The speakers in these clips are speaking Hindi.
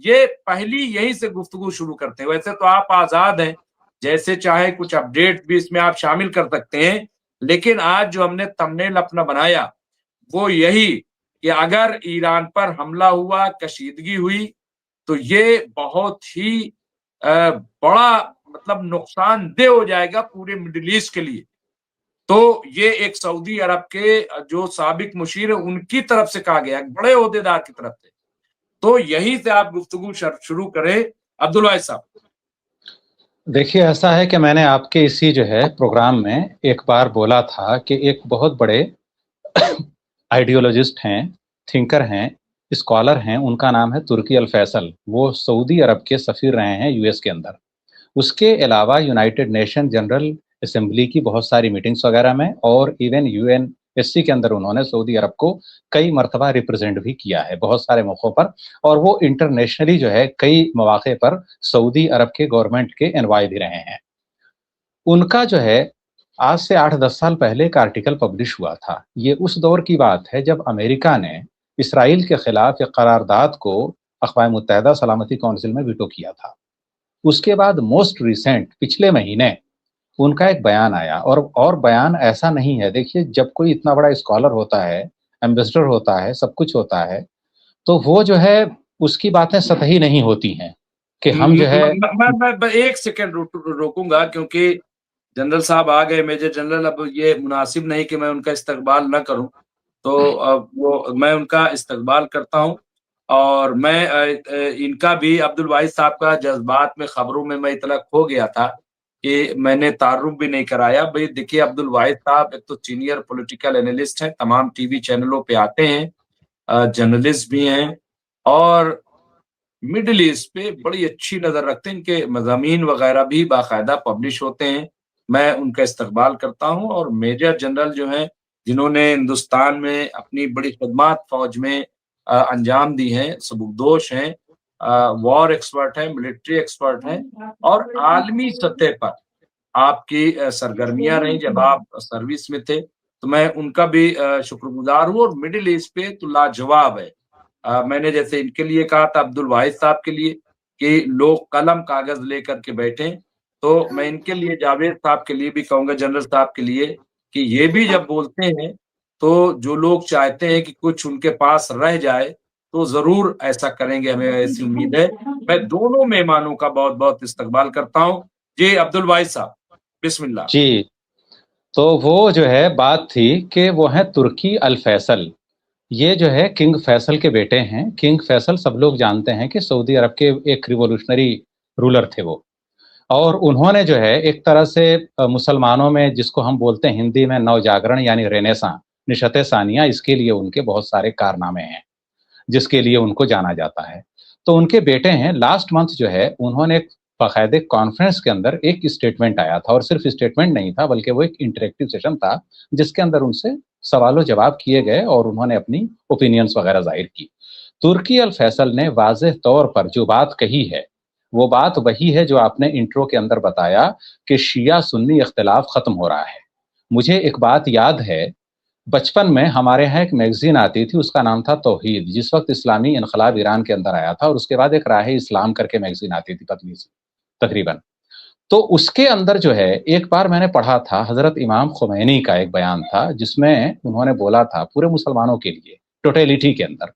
ये पहली यहीं से गुफ्तगू शुरू करते हैं। वैसे तो आप आजाद हैं, जैसे चाहे कुछ अपडेट भी इसमें आप शामिल कर सकते हैं, लेकिन आज जो हमने थंबनेल अपना बनाया वो यही कि अगर ईरान पर हमला हुआ, कशीदगी हुई, तो ये बहुत ही बड़ा मतलब नुकसानदेह हो जाएगा पूरे मिडिल ईस्ट के लिए। तो ये एक सऊदी अरब के जो साबिक मुशीर है उनकी तरफ से कहा गया, बड़े ओहदेदार की तरफ से। तो यहीं से आप गुफ्तगू शुरू करें अब्दुल वाहिद साहब। देखिए, ऐसा है कि मैंने आपके इसी जो है प्रोग्राम में एक बार बोला था कि एक बहुत बड़े आइडियोलॉजिस्ट हैं, थिंकर हैं, स्कॉलर हैं, उनका नाम है तुर्की अल फैसल। वो सऊदी अरब के सफ़ीर रहे हैं यूएस के अंदर। उसके अलावा यूनाइटेड नेशन जनरल असेंबली की बहुत सारी मीटिंग्स वगैरह में और इवन यूएनएससी के अंदर उन्होंने सऊदी अरब को कई मरतबा रिप्रेजेंट भी किया है बहुत सारे मौक़ों पर। और वो इंटरनेशनली जो है कई मौक़े पर सऊदी अरब के गवर्नमेंट के एनवाई भी रहे हैं। उनका जो है आज से 8-10 साल पहले एक आर्टिकल पब्लिश हुआ था। ये उस दौर की बात है जब अमेरिका ने इसराइल के खिलाफ एक करारदाद को अक़वाम मुत्तहिदा सलामती काउंसिल में वीटो किया था। उसके बाद मोस्ट रिसेंट पिछले महीने उनका एक बयान आया और बयान ऐसा नहीं है। देखिए, जब कोई इतना बड़ा स्कॉलर होता है, एम्बेसडर होता है, सब कुछ होता है, तो वो जो है उसकी बातें सतही नहीं होती हैं कि हम जो है मैं एक सेकंड रोकूंगा क्योंकि जनरल साहब आ गए, मेजर जनरल। अब ये मुनासिब नहीं कि मैं उनका इस्तकबाल न करूं, तो अब वो मैं उनका इस्तकबाल करता हूं। और मैं इनका भी अब्दुल वाहिद साहब का जज्बात में खबरों में मैं इतना खो गया था कि मैंने तारुफ भी नहीं कराया। भाई देखिए, अब्दुल वाहिद साहब एक तो सीनियर पॉलिटिकल एनालिस्ट हैं, तमाम टीवी चैनलों पे आते हैं, जर्नलिस्ट भी हैं और मिडिल ईस्ट पे बड़ी अच्छी नजर रखते हैं। इनके मज़ामीन वगैरह भी बाकायदा पब्लिश होते हैं। मैं उनका इस्तकबाल करता हूँ। और मेजर जनरल जो हैं, जिन्होंने हिंदुस्तान में अपनी बड़ी खिदमत फौज में अंजाम दी हैं, सबकदोश हैं, वॉर एक्सपर्ट हैं, मिलिट्री एक्सपर्ट हैं और आलमी सतह पर आपकी सरगर्मियां रही जब आप सर्विस में थे, तो मैं उनका भी शुक्रगुजार हूँ। और मिडिल ईस्ट पे तो लाजवाब है। मैंने जैसे इनके लिए कहा था, अब्दुल वाहिद साहब के लिए, कि लोग कलम कागज लेकर के बैठे, तो मैं इनके लिए, जावेद साहब के लिए भी कहूंगा, जनरल साहब के लिए, कि ये भी जब बोलते हैं तो जो लोग चाहते हैं कि कुछ उनके पास रह जाए तो जरूर ऐसा करेंगे, हमें ऐसी उम्मीद है। मैं दोनों मेहमानों का बहुत बहुत इस्तकबाल करता हूँ। जी अब्दुल वाहिद साहब, बिस्मिल्लाह। जी, तो वो जो है बात थी कि वो है तुर्की अल फैसल। ये जो है किंग फैसल के बेटे हैं। किंग फैसल सब लोग जानते हैं कि सऊदी अरब के एक रिवॉल्यूशनरी रूलर थे वो। और उन्होंने जो है एक तरह से मुसलमानों में जिसको हम बोलते हैं हिंदी में नवजागरण यानी रेनेसां, निशत सानिया, इसके लिए उनके बहुत सारे कारनामे हैं जिसके लिए उनको जाना जाता है। तो उनके बेटे हैं, लास्ट मंथ जो है उन्होंने एक बाकायदे कॉन्फ्रेंस के अंदर एक स्टेटमेंट आया था। और सिर्फ स्टेटमेंट नहीं था बल्कि वो एक इंटरेक्टिव सेशन था जिसके अंदर उनसे सवालों जवाब किए गए और उन्होंने अपनी ओपिनियंस वगैरह जाहिर की। तुर्की अल फैसल ने वाज़ेह तौर पर जो बात कही है वो बात वही है जो आपने इंट्रो के अंदर बताया कि शिया सुन्नी इख्तिलाफ खत्म हो रहा है। मुझे एक बात याद है, बचपन में हमारे यहाँ एक मैगजीन आती थी, उसका नाम था तौहीद, जिस वक्त इस्लामी इनकलाब ईरान के अंदर आया था। और उसके बाद एक राह इस्लाम करके मैगजीन आती थी, पतली सी तकरीबन। तो उसके अंदर जो है एक बार मैंने पढ़ा था, हजरत इमाम खुमैनी का एक बयान था जिसमें उन्होंने बोला था पूरे मुसलमानों के लिए, टोटेलिटी के अंदर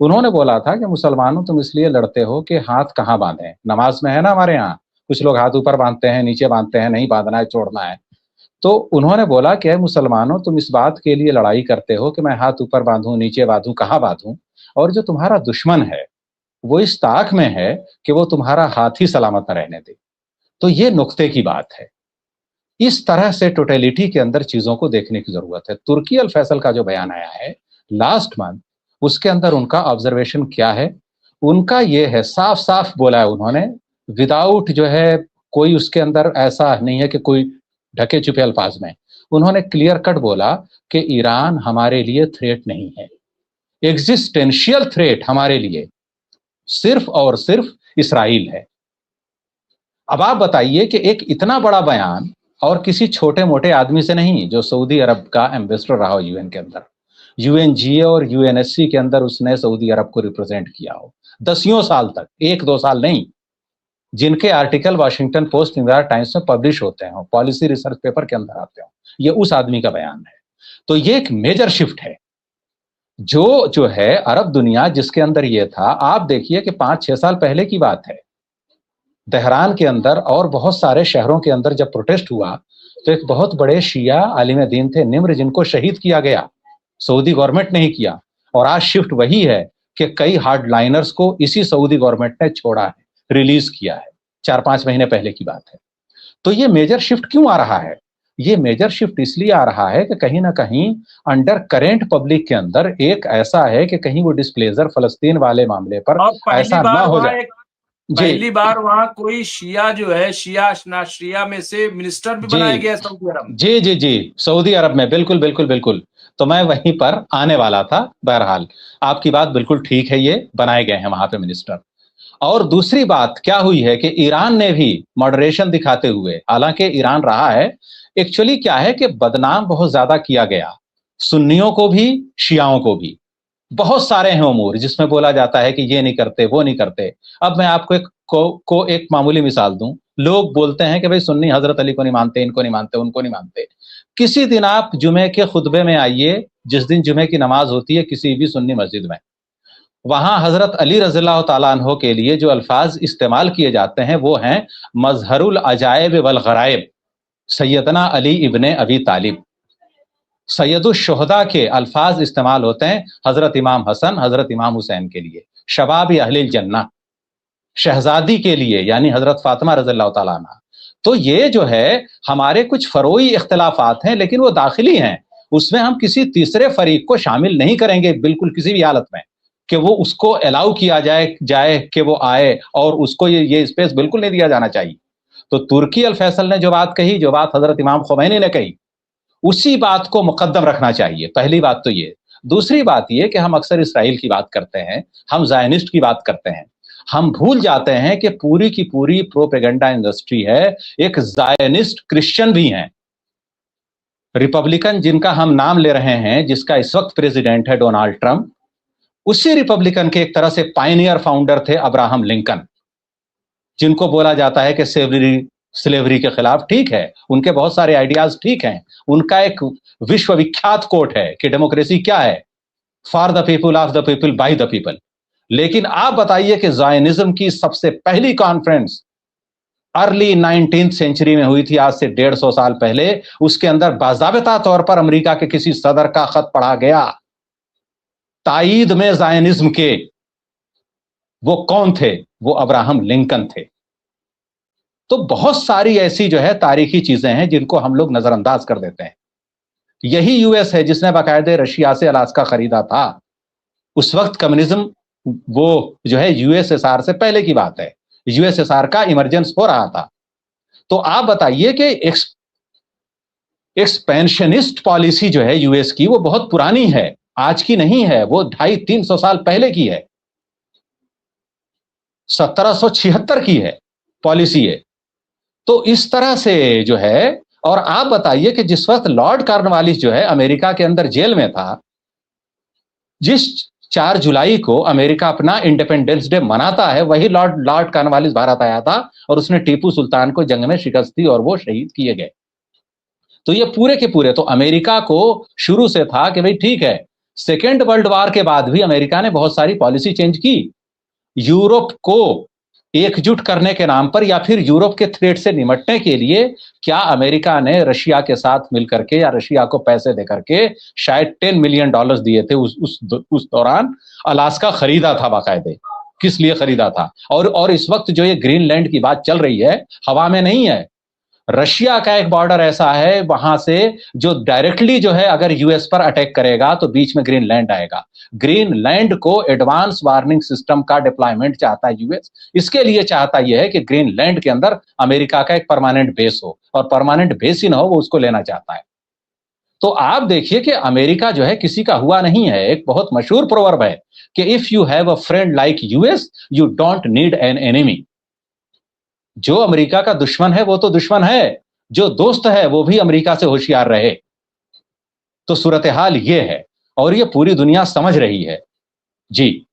उन्होंने बोला था कि मुसलमानों तुम इसलिए लड़ते हो कि हाथ कहाँ बांधे। नमाज में है ना हमारे यहाँ कुछ लोग हाथ ऊपर बांधते हैं, नीचे बांधते हैं, नहीं बांधना है, छोड़ना है। तो उन्होंने बोला कि मुसलमानों तुम इस बात के लिए लड़ाई करते हो कि मैं हाथ ऊपर बांधूं, नीचे बांधूं, कहाँ बांधूं। और जो तुम्हारा दुश्मन है वो इस ताक में है कि वो तुम्हारा हाथ ही सलामत न रहने दे। तो ये नुक्ते की बात है। इस तरह से टोटेलिटी के अंदर चीजों को देखने की जरूरत है। तुर्की अल फैसल का जो बयान आया है लास्ट मंथ, उसके अंदर उनका ऑब्जर्वेशन क्या है? उनका ये है, साफ साफ बोला है उन्होंने, विदाउट जो है कोई उसके अंदर ऐसा नहीं है कि कोई ढके छुपे अल्फाज में। उन्होंने क्लियर कट बोला कि ईरान हमारे लिए थ्रेट नहीं है। एग्जिस्टेंशियल थ्रेट हमारे लिए सिर्फ और सिर्फ इसराइल है। अब आप बताइए कि एक इतना बड़ा बयान और किसी छोटे मोटे आदमी से नहीं जो सऊदी अरब का एम्बेसडर रहा हो यूएन के अंदर, यूएनजीए और यूएनएससी के अंदर उसने सऊदी अरब को रिप्रेजेंट किया हो, दसियों साल तक, 1-2 साल नहीं, जिनके article Washington post, New York times में पब्लिश होते हैं, पॉलिसी रिसर्च पेपर के अंदर आते हो, ये उस आदमी का बयान है। तो ये एक मेजर शिफ्ट है जो है अरब दुनिया जिसके अंदर ये था। आप देखिए कि 5-6 साल पहले की बात है, तेहरान के अंदर और बहुत सारे शहरों के अंदर जब प्रोटेस्ट हुआ तो एक बहुत बड़े शिया आलिम दीन थे निम्र, जिनको शहीद किया गया, सऊदी गवर्नमेंट ने ही किया। और आज शिफ्ट वही है कि कई हार्डलाइनर्स को इसी सऊदी गवर्नमेंट ने छोड़ा है, रिलीज किया है, 4-5 महीने पहले की बात है। तो ये मेजर शिफ्ट क्यों आ रहा है? ये मेजर शिफ्ट इसलिए आ रहा है कि कहीं ना कहीं अंडर करेंट पब्लिक के अंदर एक ऐसा है कि कहीं वो डिस्प्लेजर फलस्तीन वाले मामले पर ऐसा ना हो जाए। पहली बार वहां कोई शिया जो है, शिया शिया में से मिनिस्टर भी बनाया गया सऊदी अरब में। जी जी जी, सऊदी अरब में, बिल्कुल बिल्कुल बिल्कुल। तो मैं वहीं पर आने वाला था। बहरहाल आपकी बात बिल्कुल ठीक है, ये बनाए गए हैं वहां पे मिनिस्टर। और दूसरी बात क्या हुई है कि ईरान ने भी मॉडरेशन दिखाते हुए, हालांकि ईरान रहा है, एक्चुअली क्या है कि बदनाम बहुत ज्यादा किया गया, सुन्नियों को भी शियाओं को भी। बहुत सारे हैं उमूर जिसमें बोला जाता है कि ये नहीं करते, वो नहीं करते। अब मैं आपको एक मामूली मिसाल दूं। लोग बोलते हैं कि भाई सुन्नी हजरत अली को नहीं मानते, इनको नहीं मानते, उनको नहीं मानते। किसी दिन आप जुमे के खुतबे में आइए, जिस दिन जुमे की नमाज होती है किसी भी सुन्नी मस्जिद में, वहां हजरत अली रज़ियल्लाहु ताला अन्हो के लिए जो अल्फाज इस्तेमाल किए जाते हैं वो हैं मजहरुल अजायब वल गराइब, सैयदना अली इब्ने अबी तालिब, सैयदुल शुहदा के अल्फाज इस्तेमाल होते हैं हजरत इमाम हसन, हजरत इमाम हुसैन के लिए, शबाब अहलिल जन्ना, शहजादी के लिए यानी हजरत फातिमा रज़ियल्लाहु ताला अन्हा। तो ये जो है हमारे कुछ फरोई इख्तिलाफात हैं, लेकिन वो दाखिली हैं, उसमें हम किसी तीसरे फरीक को शामिल नहीं करेंगे बिल्कुल किसी भी हालत में, कि वो उसको अलाउ किया जाए कि वो आए, और उसको ये स्पेस बिल्कुल नहीं दिया जाना चाहिए। तो तुर्की अल फैसल ने जो बात कही, जो बात हजरत इमाम खुमैनी ने कही, उसी बात को मुकद्दम रखना चाहिए। पहली बात तो ये। दूसरी बात ये कि हम अक्सर इसराइल की बात करते हैं, हम जायनिस्ट की बात करते हैं, हम भूल जाते हैं कि पूरी की पूरी प्रोपेगेंडा इंडस्ट्री है, एक जायनिस्ट क्रिश्चियन भी हैं। रिपब्लिकन जिनका हम नाम ले रहे हैं, जिसका इस वक्त प्रेसिडेंट है डोनाल्ड ट्रंप, उसी रिपब्लिकन के एक तरह से पायनियर फाउंडर थे अब्राहम लिंकन, जिनको बोला जाता है कि स्लेवरी के खिलाफ, ठीक है, उनके बहुत सारे आइडियाज ठीक हैं। उनका एक विश्वविख्यात कोट है कि डेमोक्रेसी क्या है, for the people, of the people, by the people. लेकिन आप बताइए कि ज़ायनिज्म की सबसे पहली कॉन्फ्रेंस अर्ली 19th सेंचुरी में हुई थी, आज से 150 साल पहले। उसके अंदर बाज़ाबिता तौर पर अमेरिका के किसी सदर का खत पढ़ा गया तायीद में ज़ायनिज्म के। वो कौन थे? वो अब्राहम लिंकन थे। तो बहुत सारी ऐसी जो है तारीखी चीजें हैं जिनको हम लोग नजरअंदाज कर देते हैं। यही यूएस है जिसने बाकायदे रशिया से अलास्का खरीदा था। उस वक्त कम्युनिज्म, वो जो है यूएसएसआर से पहले की बात है, यूएसएसआर का इमरजेंस हो रहा था। तो आप बताइए कि एक्सपेंशनिस्ट पॉलिसी जो है यूएस की, वो बहुत पुरानी है, आज की नहीं है, वो 250-300 साल पहले की है, 1776 की है पॉलिसी है। तो इस तरह से जो है, और आप बताइए कि जिस वक्त लॉर्ड कॉर्नवालिस जो है अमेरिका के अंदर जेल में था, जिस 4 जुलाई को अमेरिका अपना इंडिपेंडेंस डे मनाता है, वही लॉर्ड कॉर्नवालिस भारत आया था और उसने टीपू सुल्तान को जंग में शिकस्त दी और वो शहीद किए गए। तो ये पूरे के पूरे तो अमेरिका को शुरू से था कि भाई ठीक है, सेकेंड वर्ल्ड वॉर के बाद भी अमेरिका ने बहुत सारी पॉलिसी चेंज की, यूरोप को एकजुट करने के नाम पर या फिर यूरोप के थ्रेट से निपटने के लिए। क्या अमेरिका ने रशिया के साथ मिलकर के या रशिया को पैसे देकर के शायद $10 मिलियन दिए थे उस दौरान, अलास्का खरीदा था बाकायदे। किस लिए खरीदा था? और इस वक्त जो ये ग्रीनलैंड की बात चल रही है, हवा में नहीं है। रशिया का एक बॉर्डर ऐसा है, वहां से जो डायरेक्टली जो है अगर यूएस पर अटैक करेगा तो बीच में ग्रीनलैंड आएगा। ग्रीनलैंड को एडवांस वार्निंग सिस्टम का डिप्लॉयमेंट चाहता है यूएस। इसके लिए चाहता यह है कि ग्रीनलैंड के अंदर अमेरिका का एक परमानेंट बेस हो, और परमानेंट बेस ही ना हो, वो उसको लेना चाहता है। तो आप देखिए कि अमेरिका जो है किसी का हुआ नहीं है। एक बहुत मशहूर प्रोवर्ब है कि if you have a friend like US you don't need an enemy. जो अमेरिका का दुश्मन है वो तो दुश्मन है, जो दोस्त है वो भी अमेरिका से होशियार रहे। तो सूरत हाल ये है और ये पूरी दुनिया समझ रही है। जी।